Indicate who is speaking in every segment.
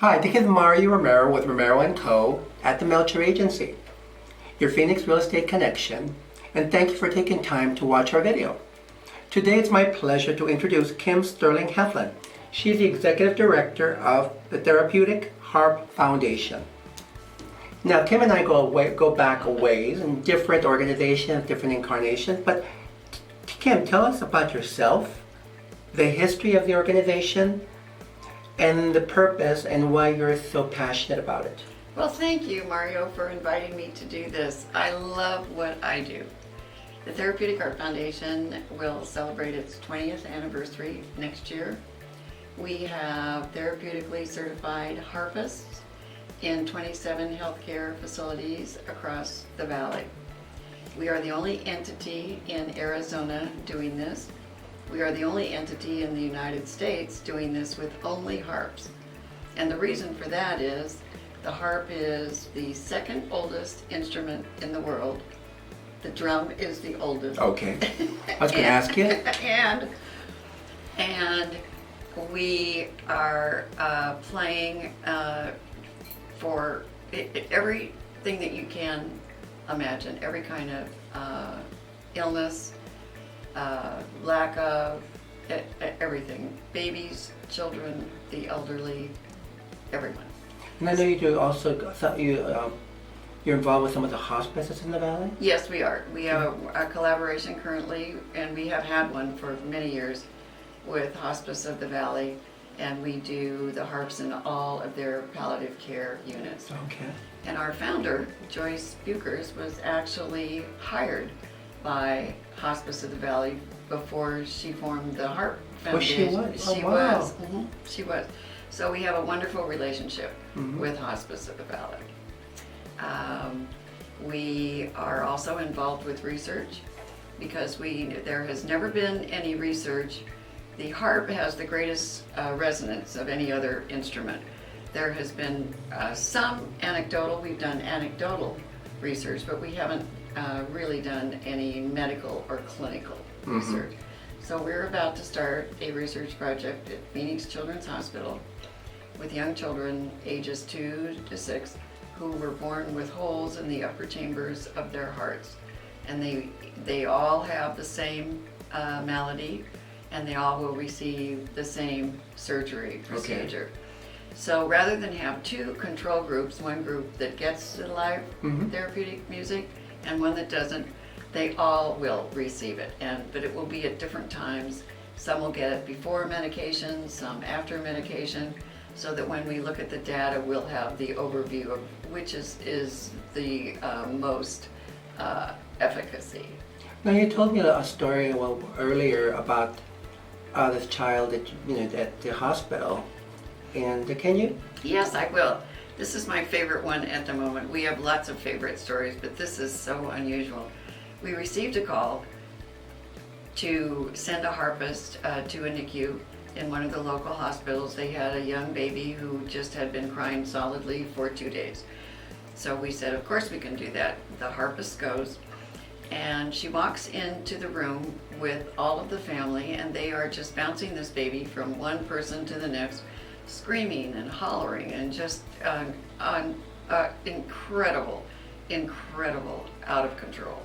Speaker 1: Hi, this is Mario Romero with Romero Co at the Melcher Agency, your Phoenix real estate connection, and thank you for taking time to watch our video. Today it's my pleasure to introduce Kim Sterling-Heflin. She's the Executive Director of the Therapeutic Harp Foundation. Now, Kim and I go back a ways in different organizations, different incarnations, but Kim, tell us about yourself, the history of the organization, and the purpose and why you're so passionate about it.
Speaker 2: Well, thank you, Mario, for inviting me to do this. I love what I do. The Therapeutic Harp Foundation will celebrate its 20th anniversary next year. We have therapeutically certified harpists in 27 healthcare facilities across the valley. We are the only entity in Arizona doing this. We are the only entity in the United States doing this with only harps. And the reason for that is the harp is the second oldest instrument in the world. The drum is the oldest.
Speaker 1: Okay. I was going to ask you.
Speaker 2: And we are playing for everything that you can imagine, every kind of illness, lack of everything, babies, children, the elderly, everyone.
Speaker 1: And I know you do also, you're involved with some of the hospices in the valley?
Speaker 2: Yes, we are. We have a collaboration currently, and we have had one for many years with Hospice of the Valley, and we do the harps in all of their palliative care units.
Speaker 1: Okay.
Speaker 2: And our founder, Joyce Buchers, was actually hired by Hospice of the Valley before she formed the Harp Foundation.
Speaker 1: Oh, she was?
Speaker 2: She
Speaker 1: Oh, wow.
Speaker 2: was. Mm-hmm. She was. So we have a wonderful relationship with Hospice of the Valley. We are also involved with research because there has never been any research. The harp has the greatest resonance of any other instrument. There has been some anecdotal, we've done anecdotal research, but we haven't really done any medical or clinical research. So we're about to start a research project at Phoenix Children's Hospital with young children ages 2 to 6 who were born with holes in the upper chambers of their hearts. And they all have the same malady, and they all will receive the same surgery procedure. Okay. So rather than have two control groups, one group that gets the live therapeutic music and one that doesn't, they all will receive it, but it will be at different times. Some will get it before medication, some after medication, so that when we look at the data, we'll have the overview of which is the most efficacy.
Speaker 1: Now, you told me a story earlier about this child at the hospital. And can you?
Speaker 2: Yes, I will. This is my favorite one at the moment. We have lots of favorite stories, but this is so unusual. We received a call to send a harpist to a NICU in one of the local hospitals. They had a young baby who just had been crying solidly for 2 days. So we said, of course we can do that. The harpist goes, and she walks into the room with all of the family, and they are just bouncing this baby from one person to the next, screaming and hollering and just incredible, out of control.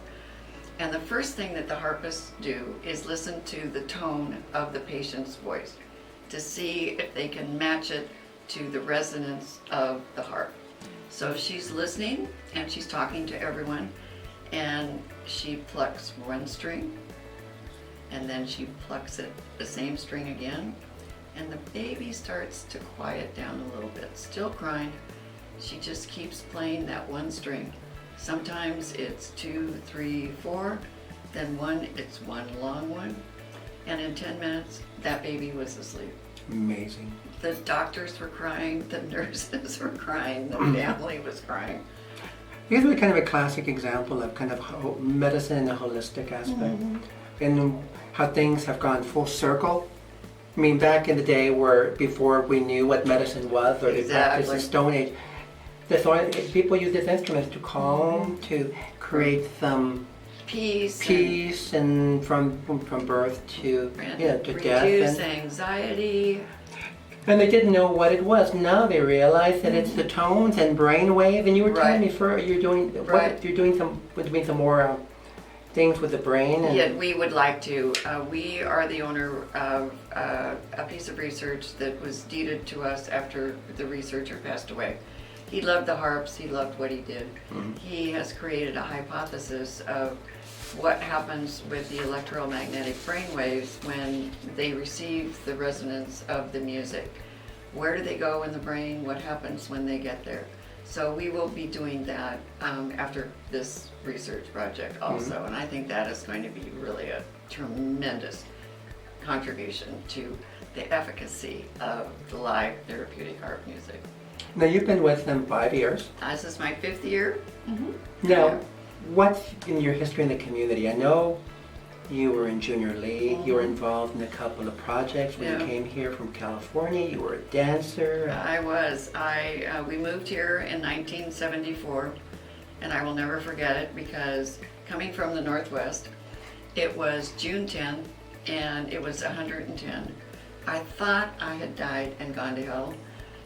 Speaker 2: And the first thing that the harpists do is listen to the tone of the patient's voice to see if they can match it to the resonance of the harp. So she's listening and she's talking to everyone, and she plucks one string, and then she plucks it the same string again, and the baby starts to quiet down a little bit, still crying. She just keeps playing that one string. Sometimes it's 2, 3, 4, then it's one long one, and in 10 minutes, that baby was asleep.
Speaker 1: Amazing.
Speaker 2: The doctors were crying, the nurses were crying, the family was crying.
Speaker 1: Here's kind of a classic example of kind of medicine in a holistic aspect, and how things have gone full circle. I mean, back in the day before we knew what medicine was, or they practiced the Stone Age, people used these instruments to calm, to create some peace, and from birth to death.
Speaker 2: Reduce anxiety.
Speaker 1: And they didn't know what it was. Now they realize that it's the tones and brainwave. And you were telling me you're doing some more things with the brain. And
Speaker 2: Yeah, we would like to. We are the owner of a piece of research that was deeded to us after the researcher passed away. He loved the harps. He loved what he did.
Speaker 1: Mm-hmm.
Speaker 2: He has created a hypothesis of what happens with the electromagnetic brainwaves when they receive the resonance of the music. Where do they go in the brain? What happens when they get there? So we will be doing that after this research project also,
Speaker 1: Mm-hmm.
Speaker 2: and I think that is going to be really a tremendous contribution to the efficacy of the live therapeutic harp music.
Speaker 1: now you've been with them 5 years.
Speaker 2: This is my 5th year.
Speaker 1: Now,
Speaker 2: Yeah.
Speaker 1: what's in your history in the community? I know you were in junior league. You were involved in a couple of projects when you
Speaker 2: Yeah.
Speaker 1: came here from California. You were a dancer.
Speaker 2: I was. We moved here in 1974, and I will never forget it because coming from the Northwest, it was June 10th, and it was 110. I thought I had died and gone to hell.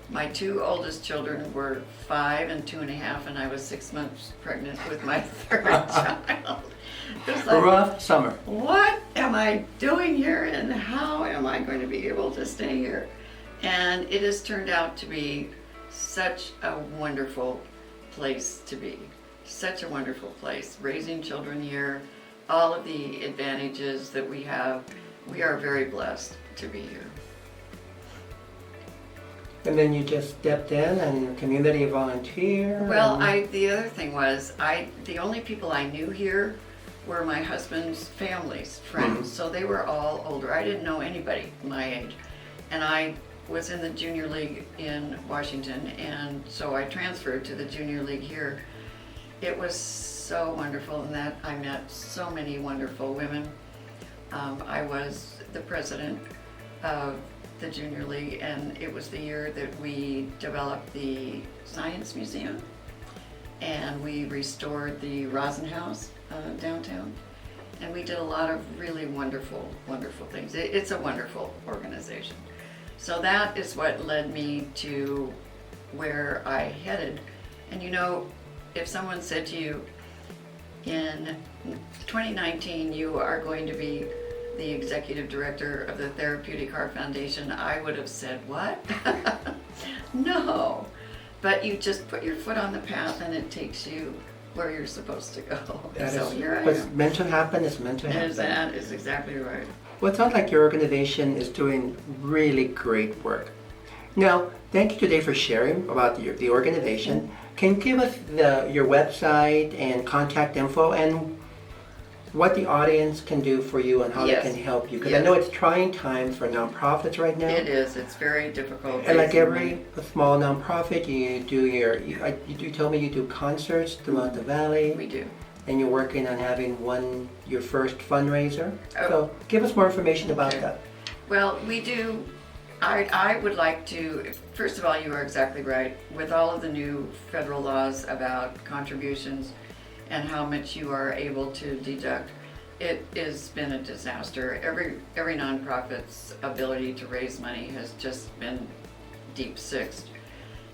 Speaker 2: My 2 oldest children were 5 and 2.5, and I was 6 months pregnant with my 3rd child. It was like,
Speaker 1: Rough summer.
Speaker 2: what am I doing here and how am I going to be able to stay here? And it has turned out to be such a wonderful place to be. Such a wonderful place. Raising children here, all of the advantages that we have. We are very blessed to be here.
Speaker 1: And then you just stepped in and community volunteer.
Speaker 2: Well,
Speaker 1: and-
Speaker 2: the other thing was, the only people I knew here were my husband's family's friends. So they were all older. I didn't know anybody my age. And I was in the junior league in Washington, and so I transferred to the junior league here. It was so wonderful in that I met so many wonderful women. I was the president of the junior league, and it was the year that we developed the science museum, and we restored the Rosen House downtown, and we did a lot of really wonderful, wonderful things. It's a wonderful organization. So that is what led me to where I headed. And you know, if someone said to you, in 2019 you are going to be the executive director of the Therapeutic Harp Foundation, I would have said, what? No. But you just put your foot on the path and it takes you where you're supposed to go. So here I
Speaker 1: what's
Speaker 2: am.
Speaker 1: meant to happen is meant to happen.
Speaker 2: That is exactly right.
Speaker 1: Well, it sounds like your organization is doing really great work. Now, thank you today for sharing about the organization. Can you give us your website and contact info and what the audience can do for you and how
Speaker 2: Yes.
Speaker 1: they can help you? Because
Speaker 2: Yes.
Speaker 1: I know it's trying times for nonprofits right now.
Speaker 2: It is. It's very difficult.
Speaker 1: And like
Speaker 2: raising
Speaker 1: every
Speaker 2: money.
Speaker 1: small nonprofit, you told me you do concerts throughout the valley.
Speaker 2: We do.
Speaker 1: And you're working on having your first fundraiser.
Speaker 2: Oh.
Speaker 1: So give us more information about
Speaker 2: Okay.
Speaker 1: that.
Speaker 2: Well, we do. I would like to, first of all, you are exactly right. With all of the new federal laws about contributions and how much you are able to deduct, it has been a disaster. Every nonprofit's ability to raise money has just been deep sixed.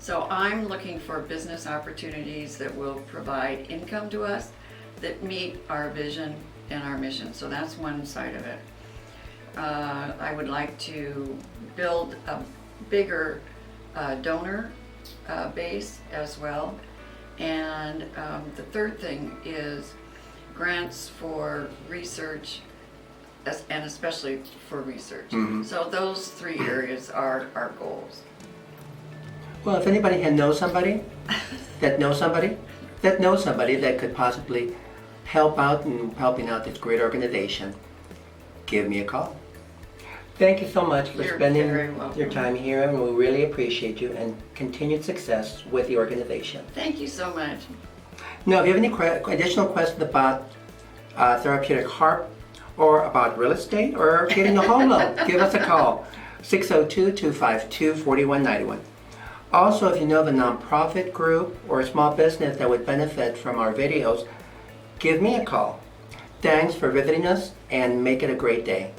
Speaker 2: So I'm looking for business opportunities that will provide income to us that meet our vision and our mission. So that's one side of it. I would like to build a bigger donor base as well. And the third thing is grants for research, and especially for research. So those 3 areas are our goals.
Speaker 1: Well, if anybody knows somebody that could possibly help out in helping out this great organization, give me a call. Thank you so much for
Speaker 2: You're
Speaker 1: spending
Speaker 2: very welcome.
Speaker 1: your time here, and we really appreciate you and continued success with the organization.
Speaker 2: Thank you so much.
Speaker 1: Now, if you have any additional questions about therapeutic harp or about real estate or getting a home loan, give us a call, 602-252-4191. Also, if you know of a nonprofit group or a small business that would benefit from our videos, give me a call. Thanks for visiting us and make it a great day.